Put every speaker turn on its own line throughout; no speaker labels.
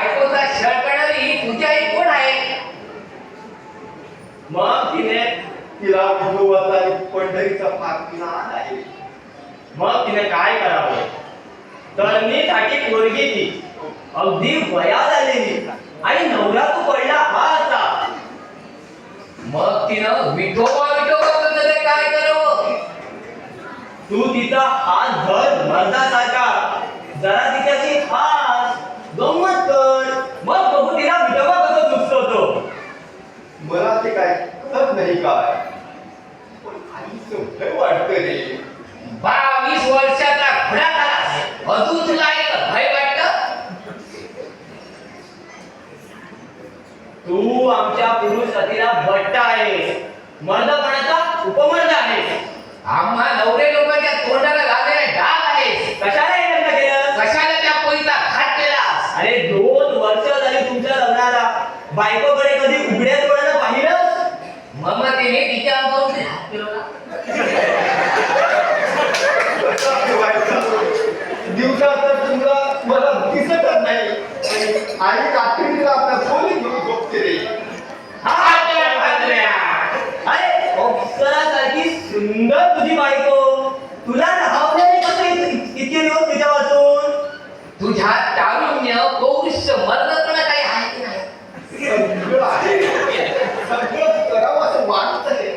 बायकोचा छळ करणारी तुझी आई कोण आहे?
मग तिला विठोबाचा आणि पंढरीचा फार नाद आहे. मग तिने काय करावं? तरुणीसाठी पोरगी ती अगदी वयात आलेली आणि नवरा तो पडला हा असा.
मग तिनं विठोबा विठोबा करणारे काय करावं?
तू तिचा हात धर मर्दासारखा, जरा तिच्याशी हास गंमत कर, मग बघू तिला विठोबा कसं सुचतो. मला ते काय कळत नाही काय, पण आईचं भय वाटतं रे.
22 वर्षाचा घोडा झालास, अजून तुला एक भय वाटतं?
तू आमच्या पुरुष जातीला बट्टा आहेस, मर्दपणाचा उपमर्द आहेस.
आम्हा नवरे लोकांच्या तोंडाला लागलेले डाग आहेस.
कशाला हे लग्न केलं?
कशाला त्या पोरीचा घात केलास?
अरे 2 वर्ष झाली तुमच्या लग्नाला, बायकोकडे कधी उघड्या डोळ्यानं पाहिलं?
ममतेने तिच्या अंगावर हात फिरवला.
दिवसात तर तुमचा मला दिसतच नाही आणि रात्रीला आपल्या खोलीत घेऊन झोपते रे. अरे अप्सरासारखी सुंदर तुझी बायको, तुला राहवण्याने कसं इतके दिवस तिच्या वाचून?
तुझ्या तारुण्य पौरुष मर्दपणा काही आहे की नाही?
सगळं आहे, सगळं करावं असं वाटत आहे.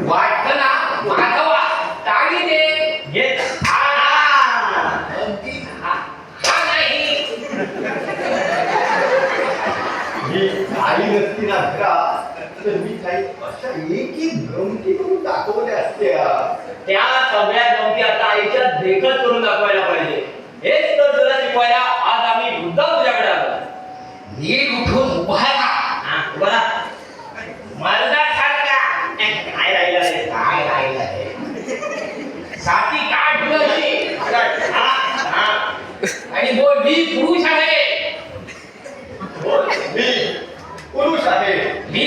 वाटतं ना माधवा, टाळी दे.
घे.
अगदी हा नाही.
ही आई नसती ना घरात तर मी काही अशा एकही गमती करून दाखवल्या असत्या. त्या सगळ्या गमती आता आईच्या देखत करून दाखवायला पाहिजे. हेच तर तुला शिकवायला आज आम्ही मुद्दाम तुझ्याकडे आलो.
नीट उठून उभा राहा.
उभा राहा. मर्दासारखा. काय राहिलं रे?
काय राहिलं हे? साठी काढ तुझी आणि बोल मी पुरुष आहे.
बोल, मी पुरुष आहे. मी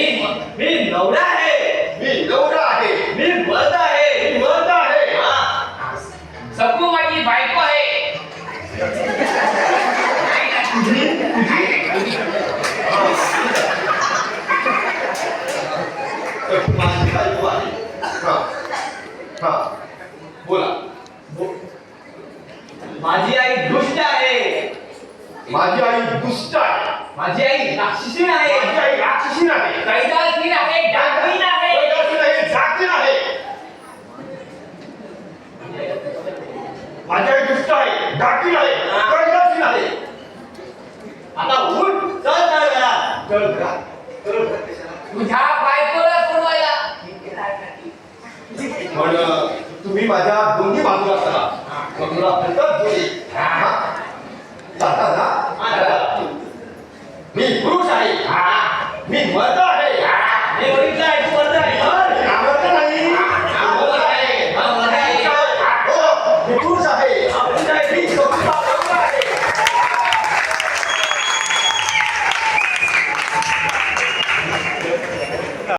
नवरा आहे. मी नवरा आहे. मी मर्द आहे. मी मर्द आहे.
सबू माझी बायको आहे.
माझी बायको आहे. बोला. माझी आई दुष्ट आहे. माझी आई दुष्ट आहे.
माझी आई राक्षसीण आहे.
माझी आई राक्षसीण आहे.
कैदासीन आहे. डाकवीन आहे.
कैदासीण आहे. जातीन आहे. माझी आई दुष्ट आहे. डाकीन आहे. कैदासीन आहे. आता उठ, चल घरात. चल घरात. चल घरात.
तुझ्या बायकोला सोडवायला
पण तुम्ही माझ्या दोन्ही बाजूला असता, मग तुला फटक जोडी